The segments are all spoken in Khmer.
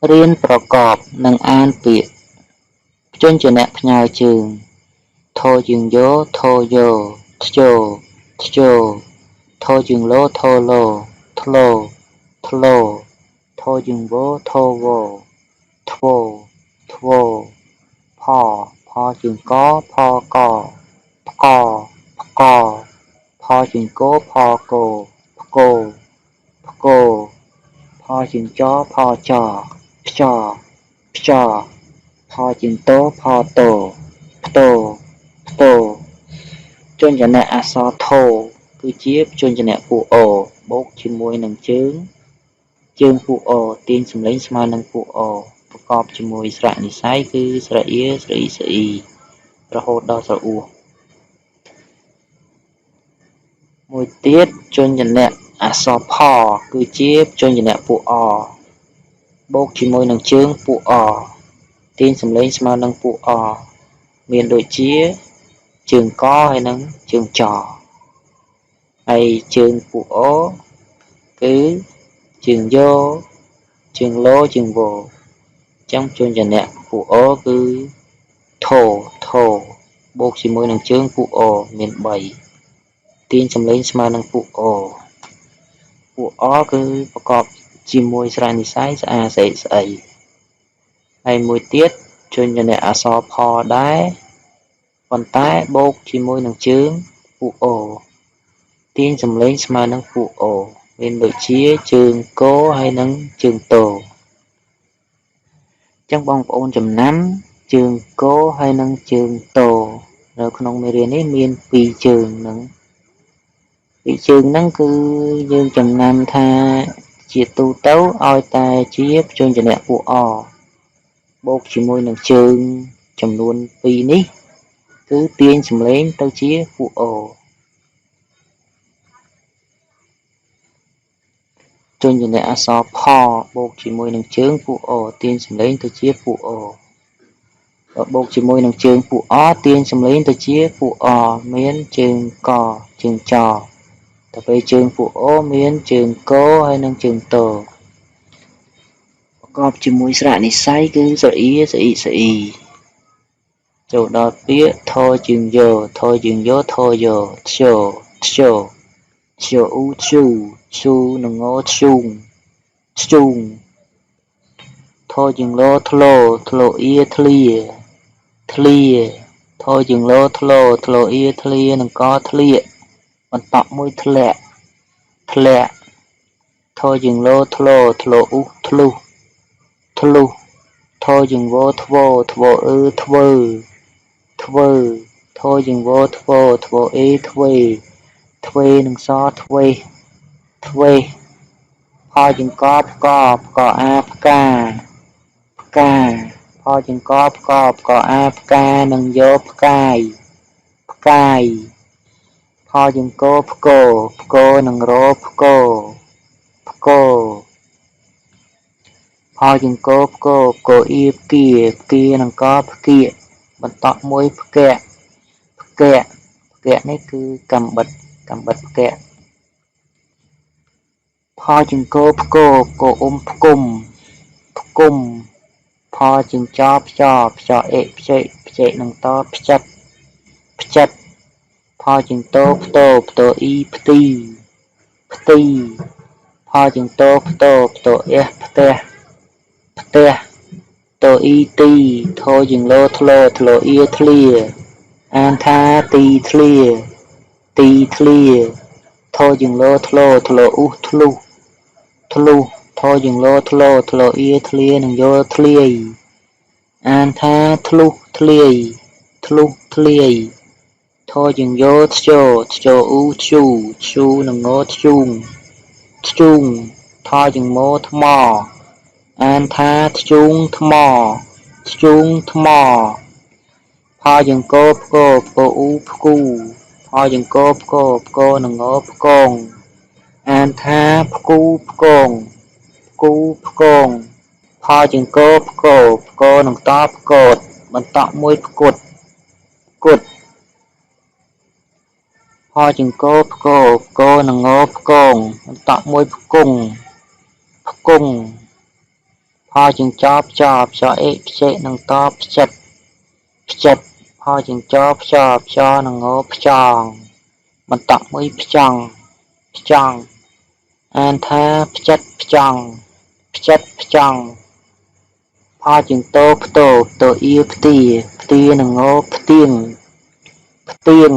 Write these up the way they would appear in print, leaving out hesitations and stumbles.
រៀនប្រកបនិងអានពាក្យភ្ជនជាអ្នកផ្ញើជើងធោជាងយោធោយោធ្យោធ្យោធោជាងលោធោលោធ្លោធ្លោធោជាងវោធោវោធ្វោធ្វោផផជាងកផកផ្កផ្កផជាងគោផគោផ្គោផ្គោផជាងចផចខ្ចខ្ចផជាងតោផតោផ្តោផ្តោជនជាអ្នកអក្សរធោគឺជាជនជាអ្នកពួកអូបូកជាមួយនឹងជើងពួកអូទាញសម្លេងស្មើនឹងពួកអូប្រកបជាមួយស្រៈនិស្ស័យគឺស្រៈអៀស្រៈអ៊ីស្អ៊ីរហូតដល់ស្រៈអ៊ូមួយទៀតជនជាអ្នកអក្សរផគឺជាជនជាអ្នកពួកបូកជាមួយនឹងជើងពួកទាញសម្លេងស្មើនឹងពួកមានដូចជាជើងកហើយនិងជើងចហើយជើងពួកអូគឺជើងយោជើងលោជើងវោចឹងជនជាអ្នកពួកអូគឺធោធោបូកជាមួយនឹងជើងពួកអូមាន3ទាញសម្លេងស្មើនឹងពួកអូពួកអគឺប្រកបជាមួយស្រៈនិស្ស័យស្អាស្អីស្អីហើយមួយទៀតជនជាអ្នកអក្សរផដែរប៉ុន្តែបូកជាមួយនឹងជើងពួកអូទាញសម្លេងស្មើនឹងពួកអូមានដូចជាជើងគោហើយនិងជើងតោចឹងបងប្អូនចំណាំជើងគោហើយនិងជើងតោនៅក្នុងមេរៀននេះមាន2ជើងហ្នឹង2ជើងហ្នឹងគឺយើងចំណាំថាជាទូទៅឲ្យតែជាព្យញ្ជនៈពួកបូកជាមួយនឹងជើងចំនួន2នេះគឺទាញសម្លេងទៅជាពួកអូជនជាអ្នកអក្សរផបូកជាមួយនឹងជើងពួកអូទាញសម្លេងទៅជាពួកអូបូកជាមួយនឹងជើងពួកអទាញសម្លេងទៅជាពួកអមានជើងកជើងចទៅពេលជើងពួកអូមានជើងគោហើយនិងជើងតោប្រកបជាមួយស្រៈនិស្ស័យគឺស្រអៀស្អ៊ីស្អ៊ីចូលដល់ពាក្យធោជើងយោធោជើងយោធោយោធ្យោធ្យោធ្យោអ៊ូធ្យូឈូនឹងងធ្យូងធ្យូងធោជើងលោធ្លោធ្លោអ៊ីធ្លាធ្លាធោជើងលោធ្លោធ្លោអ៊ីធ្លានឹងកធ្លាកបន្តក់មួយធ្លាក់ធ្លាក់ធោជើងលោធ្លោធ្លោអ៊ូធ្លុះធ្លុះធោជើងវោធ្វោធ្វោអឺធ្វើធ្វើធោជើងវោធ្វោធ្វោអេទ្វេទ្វេនឹងសទ្វេទ្វេផជើងកផ្កផ្កអាផ្កាផ្កាផជើងកផ្កផ្កអាផ្កានឹងយកផ្កាយផ្កាយផជើងគោផ្គោផ្គោនឹងរផ្គោផ្គោផជើងគោផ្គោផ្គោអ៊ីផ្គាផ្គានឹងកផ្គាបន្តក់មួយផ្គាក់ផ្គាក់ផ្គាក់នេះគឺកំបិតផ្គាក់ផជើងគោផ្គោផ្គោផ្គុំផ្គុំផជើងចខ្យខ្យអេខ្ចិខ្ចិនឹងតផ្ចិតផ្ចិតផជើងតោផ្ទោផ្ទោអ៊ីផ្ទីផ្ទីផជើងតោផ្ទោផ្ទោអះផ្ទះផ្ទះតូអ៊ីទីធោជើងលោធ្លោធ្លោអ៊ីធ្លាអានថាទីធ្លាទីធ្លាធោជើងលោធ្លោធ្លោអ៊ូធ្លុះធ្លុះធោជើងលោធ្លោធ្លោអ៊ីធ្លានឹងយោធ្លាយអានថាធ្លុះធ្លាយធ្លុះធ្លាយធោជើងយោធ្យោធ្យោអ៊ូធ្យូធ្យូនឹងងធ្យូងធ្យូងថជើងម៉ូថ្មអានថាធ្យូងថ្មធ្យូងថ្មផជើងគោផ្គោផ្គោអ៊ូផ្គូផជើងគោផ្គោផ្គោនឹងងផ្គងអានថាផ្គូផ្គងផ្គូផ្គងផជើងគោផ្គោផ្គោនឹងតផ្កោតបន្តក់មួយផ្គត់ផ្គត់ផជើងគោផ្គោផ្គោនឹងងផ្គងបន្តក់មួយផ្គង់ផ្គង់ផ ផជាងចបចបចអេផ្ចេនឹងតផ្ចិតផ្ចិតផជាងចផ្ចបចនឹងងផ្ចងបន្តមួយផ្ចង់ផ្ចង់អានថាផ្ចិតផ្ចង់ផ្ចិតផ្ចង់ផជាងតផ្ទតអ៊ីផ្ទាផ្ទានឹងងផ្ទៀងផ្ទៀង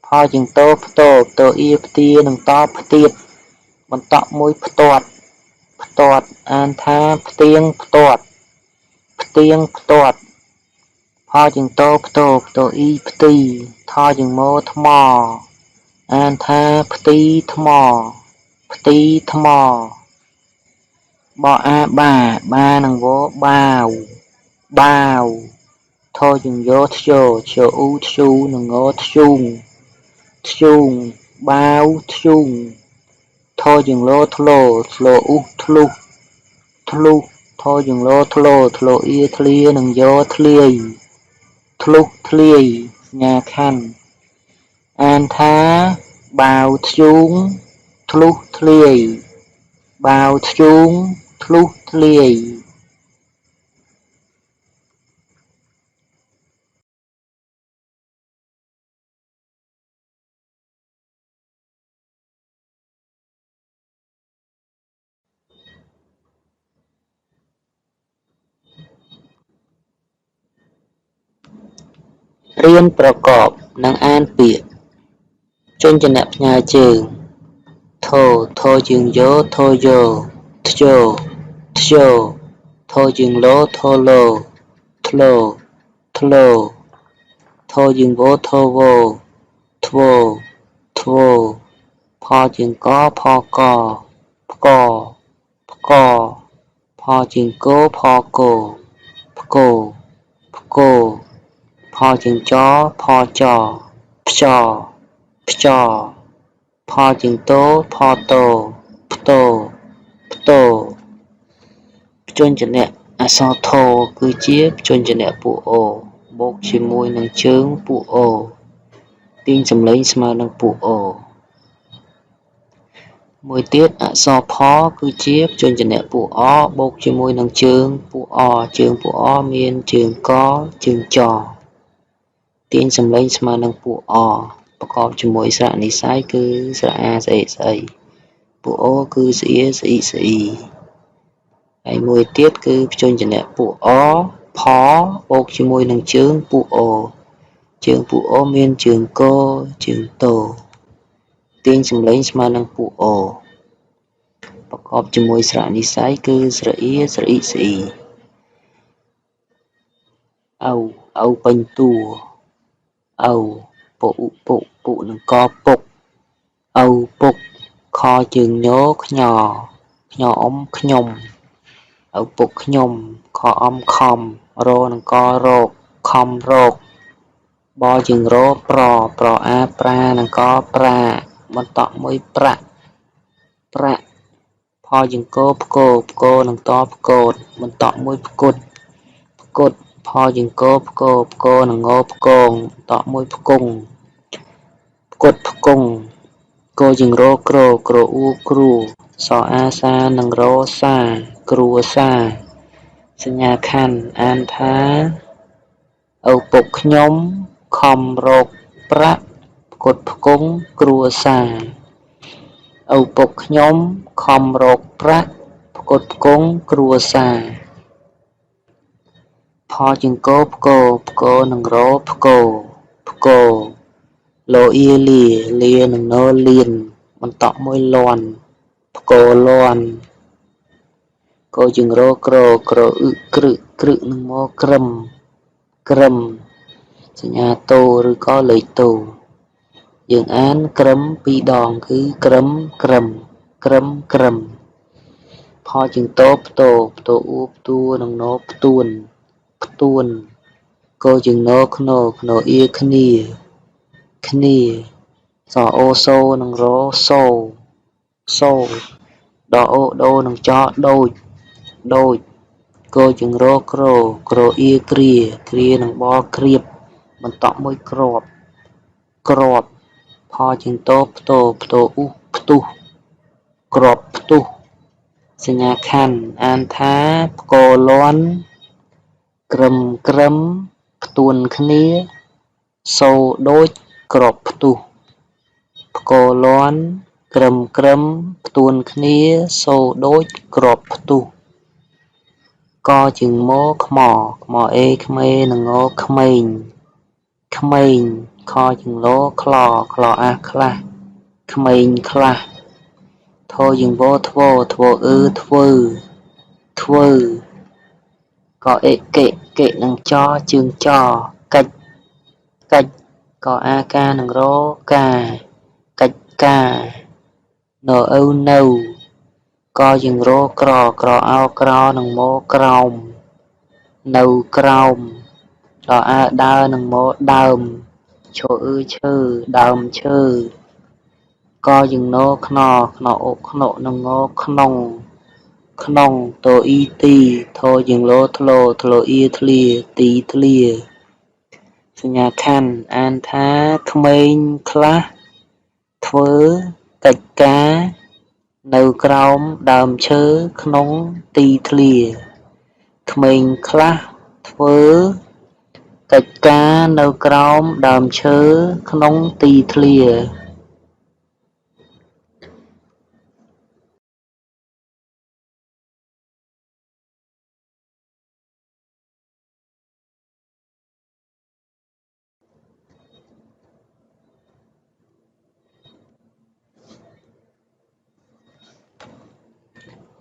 ផជាងតផ្ទតអ៊ីផ្ទានឹងតផ្ទៀតបន្តមួយផ្ទាត់ផ្ទាត់អានថាផ្ទៀងផ្ទាត់ផ្ទៀងផ្ទាត់ផជាងតផ្ទអ៊ីផ្ទីថជាងម៉ថ្មអានថាផ្ទីថ្មផ្ទីថ្មបអាបានឹងវបាវបាវថជាងយោធ្យោឈអ៊ូធ្យូនឹងងធ្យូងធ្យូងបាវធ្យូងថជាងលោធ្លោធ្លោអ៊ូធ្លុះធ្លុះថជាងលោធ្លោធ្លោអ៊ីធ្លានឹងយោធ្លាយធ្លុះធ្លាយសញ្ញាខណ្ឌអានថាបាវធ្យូងធ្លុះធ្លាយបាវធ្យូងធ្លុះធ្លាយរៀនប្រកបនិងអានពាក្យជញ្ជាក់ផ្ញើជើងថជាងយោថយោធ្យោធ្យោថជាងលោថលោធ្លោធ្លោថជាងវថវធ្វធ្វផជាងកផកផ្កផ្កផជាងគោផគោផ្គោផ្គោផជាងចផចផ្ចផ្ចផជាងតផតផ្តផ្តព្យញ្ជនៈអក្សរថគឺជាព្យញ្ជនៈពួកអូបូកជាមួយនឹងជើងពួកអូទាញសំឡេងស្មើនឹងពួកអូមួយទៀតអក្សរផគឺជាព្យញ្ជនៈពួកអបូកជាមួយនឹងជើងពួកអជើងពួកអមានជើងកជើងចទាញសំឡេងស្មើនឹងពួកអប្រកបជាមួយស្រៈនិស្ស័យគឺស្រៈអាស្អេស្អីពួកអូគឺស្អៀស្អ៊ីស្អ៊ីហើយមួយទៀតគឺព្យញ្ជនៈពួកអផបូកជាមួយនឹងជើងពួកអូជើងពួកអូមានជើងកជើងតទាញសំឡេងស្មើនឹងពួកអូប្រកបជាមួយស្រៈនិស្ស័យគឺស្រៈអ៊ីស្រៈអ៊ីស្អ៊ីអូពេញតួអូពុនឹងកពុកអូពុកខជើងញខ្ញញអ៊ំខ្ញុំឪពុកខ្ញុំខអំខំរនឹងករោគខំរោគបជាងរប្រអាប្រានឹងកប្រាបន្តមួយប្រាក់ផជាងគោផ្គោនឹងតផ្កោតបន្តមួយផ្គត់ផជាងគោផ្គោនឹងងផ្គងបន្តមួយផ្គង់ផ្គត់ផ្គង់គោជាងរក្រអ៊ូគ្រូសអាសានឹងរសាគ្រួសារសញ្ញាខណ្ឌអានថាឪពុកខ្ញុំខំរកប្រាក់ផ្គត់ផ្គង់គ្រួសារឪពុកខ្ញុំខំរកប្រាក់ផ្គត់ផ្គង់គ្រួសារផជាងគោផ្គោនឹងរផ្គោលោអ៊ីលានឹងណលៀនបន្តមួយលាន់ផ្គោលាន់គោជាងរក្រអ៊ឺក្រឹនឹងមកក្រឹមសញ្ញាតូឬក៏លេខតូយើងអានក្រឹមពីរដងគឺក្រឹមផជាងតផ្ទអ៊ូផ្ទួនឹងណផ្ទួនគោជាងណខ្នោអ៊ីគ្នាសអូសូនឹងរសូដអូដូនឹងចដូចគោជាងរក្រអ៊ីគ្រានឹងបគ្រៀបបន្តមួយក្របផជាងតផ្ទអ៊ូផ្ទុះក្របផ្ទុះ សញ្ញាខណ្ឌអានថាផ្គរលាន់ក្រឹមក្រឹមផ្ទួនគ្នាសូរដូចក្របផ្ទុះផ្គរលាន់ក្រឹមក្រឹមផ្ទួនគ្នាសូរដូចក្របផ្ទុះកជើងមកខ្មខ្មអេក្មេនឹងងក្មេងក្មេងខជើងលខ្លខ្លអាខ្លះក្មេងខ្លះធជើងវធ្វើធ្វើធ្វើធ្វើកអេកេកេនឹងចជើងចកិច្ចកិច្ចកអាការនឹងរការកិច្ចការនៅឪនៅកយើងរក្រក្រអោក្រនឹងមកក្រោមនៅក្រោមដល់អើដើរនឹងមកដើមឈើឈើដើមឈើកយើងណខ្នខ្នអុខ្ននឹងងក្នុងក្នុងតអ៊ីទីធយើងលោធ្លោធ្លោអ៊ីធ្លាទីធ្លាសញ្ញាខណ្ឌអានថាក្មេងខ្លះធ្វើកិច្ចការនៅក្រោមដើមឈើក្នុងទីធ្លាក្មេងខ្លះធ្វើកិច្ចការនៅក្រោមដើមឈើក្នុងទីធ្លា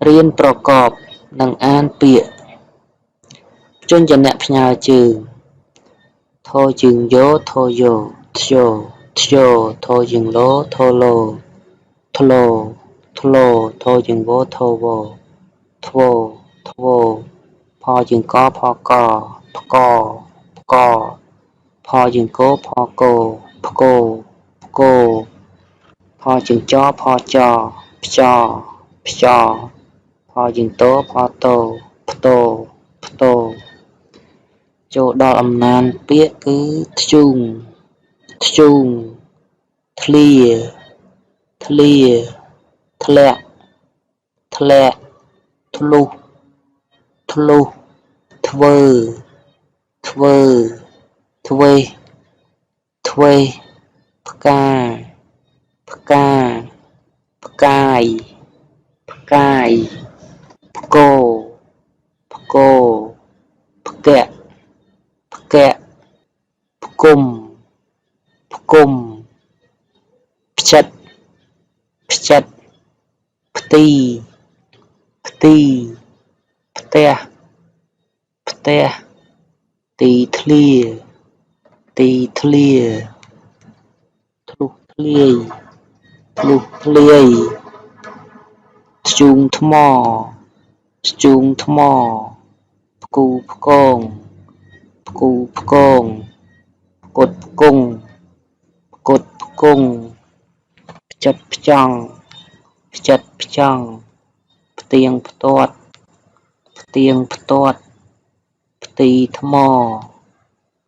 រៀនប្រកបនិងអានពាក្យជញ្ជាក់ផ្ញើជើងធជើងយោធយោធ្យោធ្យោធជើងលោធលោធ្លោធ្លោធជើងវធវធ្វធ្វផជើងកផកផ្កផ្កផជើងគោផគោផ្គោផ្គោផជើងចផចខ្ចខ្ចផជើងតផតផ្តផ្តចូលដល់អំណានពាក្យគឺធ្យូងធ្យូងធ្លាធ្លាធ្លាក់ធ្លាក់ធ្លុះធ្លុះធ្វើធ្វើធ្វេសធ្វេសផ្កាផ្កាផ្កាយផ្កាយផ្គរផ្គរផ្កាក់ផ្កាក់ផ្គុំផ្គុំផ្ចិតផ្ចិតផ្ទីផ្ទីផ្ទះផ្ទះទីធ្លាទីធ្លាធ្លុះធ្លាយធ្លុះធ្លាយធ្យូងថ្មធ្យូងថ្មផ្គូផ្គងផ្គូផ្គងផ្គត់ផ្គង់ផ្គត់ផ្គង់ផ្ចិតផ្ចង់ផ្ចិតផ្ចង់ផ្ទៀងផ្ទាត់ផ្ទៀងផ្ទាត់ផ្ទីថ្ម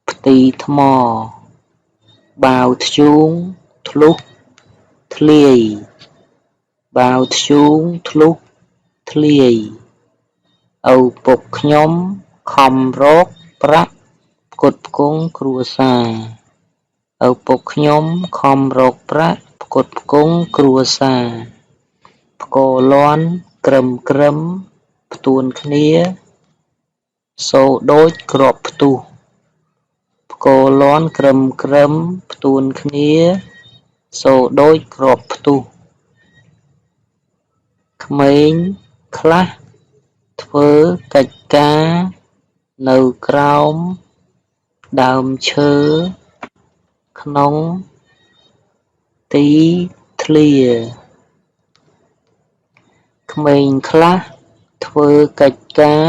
ផ្ទីថ្មបាវធ្យូងធ្លុះធ្លាយបាវធ្យូងធ្លុះធ្លាយឪពុកខ្ញុំខំរកប្រាក់ផ្គត់ផ្គង់គ្រួសារឪពុកខ្ញុំខំរកប្រាក់ផ្គត់ផ្គង់គ្រួសារផ្គរលាន់ក្រឹមក្រឹមផ្ទួនគ្នាសូរដូចក្របផ្ទុះផ្គរលាន់ក្រឹមក្រឹមផ្ទួនគ្នាសូរដូចក្របផ្ទុះក្មេងខ្លះធ្វើកិច្ចការនៅក្រោមដើមឈើក្នុងទីធ្លាក្មេងខ្លះធ្វើកិច្ចការ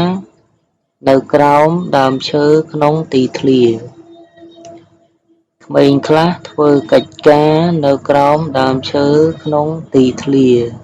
នៅក្រោមដើមឈើក្នុងទីធ្លាក្មេងខ្លះធ្វើកិច្ចការនៅក្រោមដើមឈើក្នុងទីធ្លា